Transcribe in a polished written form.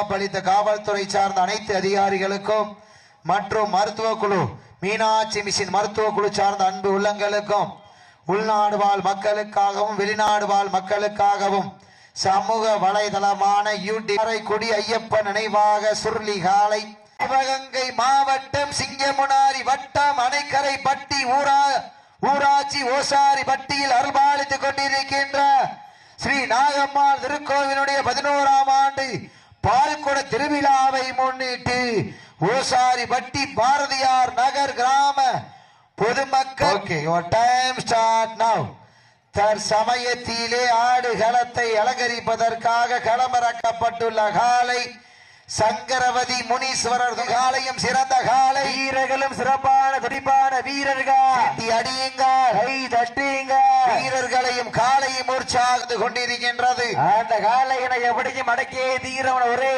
பாதுகாப்பளித்த காவல்துறை சார்ந்த அனைத்து அதிகாரிகளுக்கும் மற்றும் மருத்துவ குழு மீனாட்சி மிஷின் மருத்துவ குழு சார்ந்த அன்பு உள்ளங்களுக்கும் உள்நாடு வாழ் மக்களுக்காகவும் வெளிநாடு வாழ் மக்களுக்காகவும் சமூக வலைதளமான யூடியூப் ஐயப்பன் நினைவாக சுருளி காலை சிவகங்கை மாவட்டம் சிங்கமுனாரி வட்டம் அணைக்கரை பட்டி ஊராட்சி ஓசாரி பட்டியில் அருள்பாலித்துக் கொண்டிருக்கின்ற ஸ்ரீ நாகம்மாள் திருக்கோவிலுடைய 11ஆம் ஆண்டு பால்குட திருவிழாவை முன்னிட்டு ஓசாரி பட்டி பாரதியார் நகர் கிராம பொதுமக்கள் தற்சமயத்திலே ஆடுகளத்தை அலங்கரிப்பதற்காக களமிறக்கப்பட்டுள்ள காலை சங்கரவதி முனீஸ்வரர் காலையும் சிறந்த காலை வீரர்களும் சிறப்பான துடிப்பான வீரர்கள் அடியுங்கள் வீரர்களையும் காலையும் உற்சாகித்து கொண்டிருக்கின்றது. அந்த காலையினை எப்படியும் அடக்கியே தீரவன் ஒரே